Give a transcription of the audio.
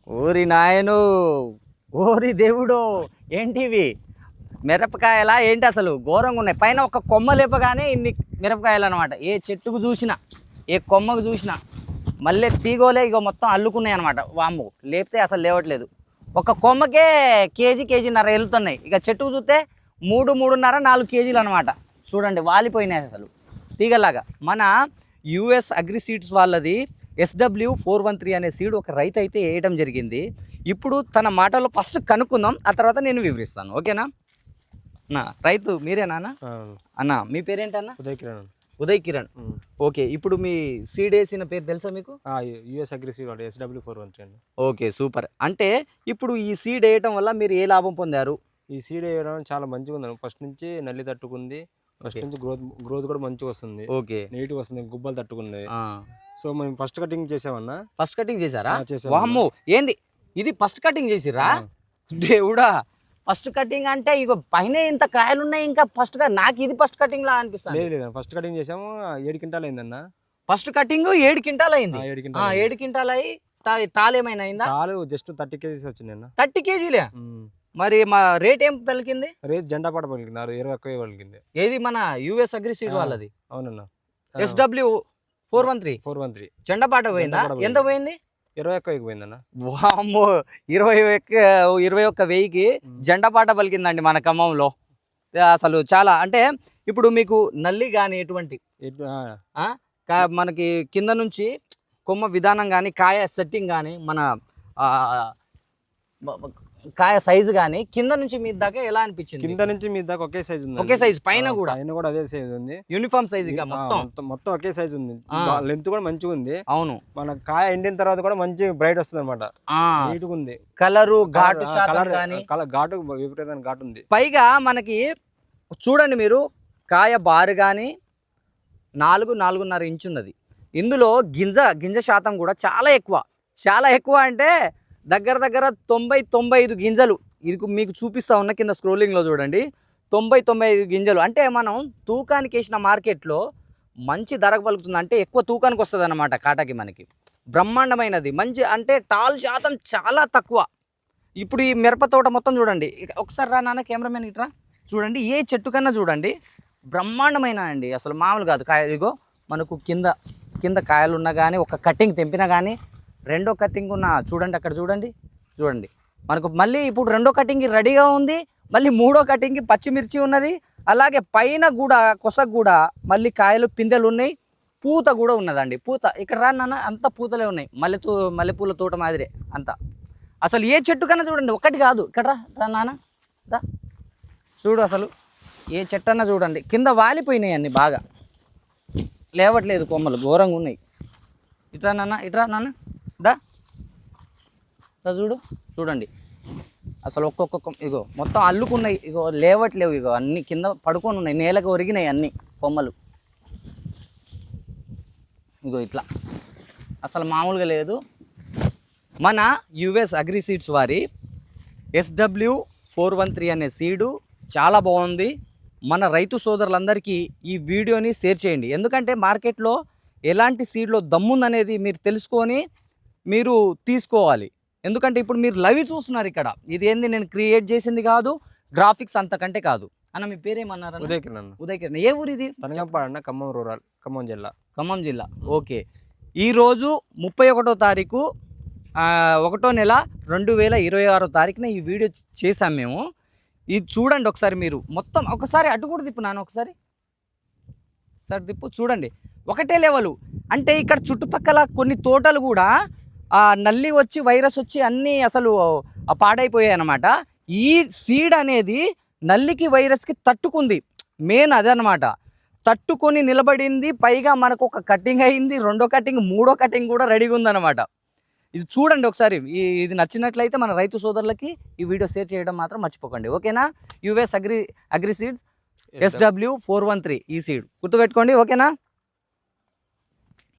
ఓరి నాయను, ఓరి దేవుడు, ఏంటివి మిరపకాయలా ఏంటి? అసలు ఘోరంగా ఉన్నాయి. పైన ఒక కొమ్మ లేపగానే ఇన్ని మిరపకాయలు అనమాట. ఏ చెట్టుకు చూసినా, ఏ కొమ్మకు చూసినా మళ్ళీ తీగోలే ఇక మొత్తం అల్లుకున్నాయి అనమాట. వామ్ము లేపితే అసలు లేవట్లేదు. ఒక కొమ్మకే కేజీన్నర వెళ్తున్నాయి. ఇక చెట్టుకు చూస్తే 3.5 కేజీలు అనమాట. చూడండి వాలిపోయినాయి అసలు తీగలాగా. మన యుఎస్ అగ్రి సీడ్స్ వాళ్ళది SW413 అనే సీడ్ ఒక రైతు అయితే వేయడం జరిగింది. ఇప్పుడు తన మాటలో ఫస్ట్ కనుక్కుందాం, ఆ తర్వాత నేను వివరిస్తాను. ఓకేనా నా? రైతు మీరేనా అన్న? మీ పేరేంటన్నా? ఉదయ్ కిరణ్. ఓకే, ఇప్పుడు మీ సీడ్ వేసిన పేరు తెలుసా మీకు? US agri seed SW413. Okay, super. అంటే ఇప్పుడు ఈ సీడ్ వేయటం వల్ల మీరు ఏ లాభం పొందారు? ఈ సీడ్ వేయడం చాలా మంచిగా ఉంది. ఫస్ట్ నుంచి నల్లి తట్టుకుంది, ఫస్ట్ నుంచి గ్రోత్ కూడా మంచిగా వస్తుంది. ఓకే, నీట్గా వస్తుంది, గుబ్బలు తట్టుకున్నాయి. సో మేము ఫస్ట్ కటింగ్ చేసామన్నా. ఫస్ట్ కటింగ్ చేశారా? వామ్మో, ఏంది ఇది ఫస్ట్ కటింగ్ చేసిర్రా? దేవుడా, ఫస్ట్ కటింగ్ అంటే ఇక పైన ఇంత కాయలు ఉన్నాయి, ఇంకా ఫస్ట్ గా నాకు ఇది ఫస్ట్ కటింగ్ లా అనిపిస్తుంది. లేదు, ఫస్ట్ కటింగ్ చేసాము, 7 క్వింటాల్ అయిందన్న. ఫస్ట్ కటింగ్ 7 క్వింటాల్ అయింది. 7 క్వింటాల్ అయ్యి తాలు ఏమైనా అయిందా? తాలు జస్ట్ 30 కేజీస్ వచ్చింది అన్న. 30 కేజీలే? మరి మా రేట్ ఏం పలికింది? రేట్ జెండా పాట పలికింది, 21 పలికింది. ఏది మన యుఎస్ అగ్రి సీడ్ వాళ్ళది? అవునన్నా, SW413 జెండా పాట పోయిందా? ఎంత పోయింది? 21 పోయిందన్న. వామ్మో, 21,000కి జెండా పాట పలికిందండి మన ఖమ్మంలో. అసలు చాలా, అంటే ఇప్పుడు మీకు నల్లి కానీ ఎటువంటి మనకి కింద నుంచి కొమ్మ విధానం కానీ, కాయ సెట్టింగ్ కానీ, మన కాయ సైజు కానీ కింద నుంచి మీ దాకా ఎలా అనిపించింది? కింద నుంచి మీ దాకా ఒకే సైజ్ ఉంది. ఒకే సైజ్, పైన కూడా అదే సైజ్ ఉంది. యూనిఫామ్ సైజ్ మొత్తం ఒకే సైజ్ ఉంది. లెంత్ కూడా మంచిగా ఉంది. అవును, మన కాయ ఎండిన తర్వాత కూడా మంచి బ్రైట్ వస్తుంది అనమాట. నీట్గా ఉంది. కలరు ఘాటు ఘాటు విపరీతమైన ఘాటు ఉంది. పైగా మనకి చూడండి మీరు, కాయ బారు కానీ 4.5 ఇంచు ఉన్నది. ఇందులో గింజ శాతం కూడా చాలా ఎక్కువ అంటే దగ్గర 90-95 గింజలు. ఇది మీకు చూపిస్తా ఉన్న కింద స్క్రోలింగ్లో చూడండి, 90-95 గింజలు. అంటే మనం తూకానికి వేసిన మార్కెట్లో మంచి ధరకు పలుకుతుంది, అంటే ఎక్కువ తూకానికి వస్తుంది అన్నమాట. కాటాకి మనకి బ్రహ్మాండమైనది, మంచి అంటే టాల్ శాతం చాలా తక్కువ. ఇప్పుడు ఈ మిరప తోట మొత్తం చూడండి, ఒకసారి రా నాన్న కెమెరామెన్ ఇట్రా, చూడండి ఏ చెట్టు కన్నా చూడండి బ్రహ్మాండమైన అండి, అసలు మామూలు కాదు కాయ. ఇదిగో మనకు కింద కాయలు ఉన్నా కానీ, ఒక కటింగ్ తెంపినా కానీ, రెండో కటింగ్ ఉన్న చూడండి, అక్కడ చూడండి మనకు మళ్ళీ ఇప్పుడు రెండో కటింగ్ రెడీగా ఉంది. మళ్ళీ మూడో కటింగ్ పచ్చిమిర్చి ఉన్నది. అలాగే పైన కూడా కొసకు కూడా మళ్ళీ కాయలు పిందెలు ఉన్నాయి, పూత కూడా ఉన్నదండి. పూత ఇక్కడ రా నాన్న, అంత పూతలే ఉన్నాయి, మల్లెపూల తోట మాదిరే అంతా. అసలు ఏ చెట్టు కన్నా చూడండి, ఒకటి కాదు. ఇక్కడ రా నాన్న, రా చూడు, అసలు ఏ చెట్టు అన్నా చూడండి కింద వాలిపోయినాయి అన్ని, బాగా లేవట్లేదు, కొమ్మలు ఘోరంగా ఉన్నాయి. ఇట్రా నాన్న దా చూడండి అసలు ఒక్కొక్క ఇగో మొత్తం అల్లుకున్నాయి, ఇగో లేవట్లేవు, ఇగో అన్ని కింద పడుకొని ఉన్నాయి, నేలకు ఒరిగినాయి అన్ని కొమ్మలు. ఇగో ఇట్లా అసలు మామూలుగా లేదు. మన యుఎస్ అగ్రి సీడ్స్ వారి SW413 అనే సీడు చాలా బాగుంది. మన రైతు సోదరులందరికీ ఈ వీడియోని షేర్ చేయండి, ఎందుకంటే మార్కెట్లో ఎలాంటి సీడ్లో దమ్ముందనేది మీరు తెలుసుకొని మీరు తీసుకోవాలి. ఎందుకంటే ఇప్పుడు మీరు లైవ్ చూస్తున్నారు ఇక్కడ, ఇది ఏంది నేను క్రియేట్ చేసింది కాదు, గ్రాఫిక్స్ అంతకంటే కాదు. అన్న మీ పేరేమన్నారు? ఉదయ్ కిరణ్. ఏ ఊరు ఇది? తనగంపాడు, ఖమ్మం రూరల్, ఖమ్మం జిల్లా. ఓకే, ఈరోజు 31వ తారీఖు 1వ నెల 2026వ తారీఖున ఈ వీడియో చేసాం మేము. ఇది చూడండి ఒకసారి, మీరు మొత్తం ఒకసారి అటు కూడా తిప్పు నాన్న, ఒకసారి తిప్పు చూడండి, ఒకటే లెవెలు. అంటే ఇక్కడ చుట్టుపక్కల కొన్ని తోటలు కూడా నల్లి వచ్చి వైరస్ వచ్చి అన్నీ అసలు పాడైపోయాయి అన్నమాట. ఈ సీడ్ అనేది నల్లికి వైరస్కి తట్టుకుంది, మెయిన్ అదనమాట. తట్టుకొని నిలబడింది. పైగా మనకు ఒక కటింగ్ అయింది, రెండో కటింగ్, మూడో కటింగ్ కూడా రెడీగా ఉందన్నమాట. ఇది చూడండి ఒకసారి. ఇది నచ్చినట్లయితే మన రైతు సోదరులకి ఈ వీడియో షేర్ చేయడం మాత్రం మర్చిపోకండి, ఓకేనా? యుఎస్ అగ్రి సీడ్స్ SW413 ఈ సీడ్ గుర్తుపెట్టుకోండి, ఓకేనా?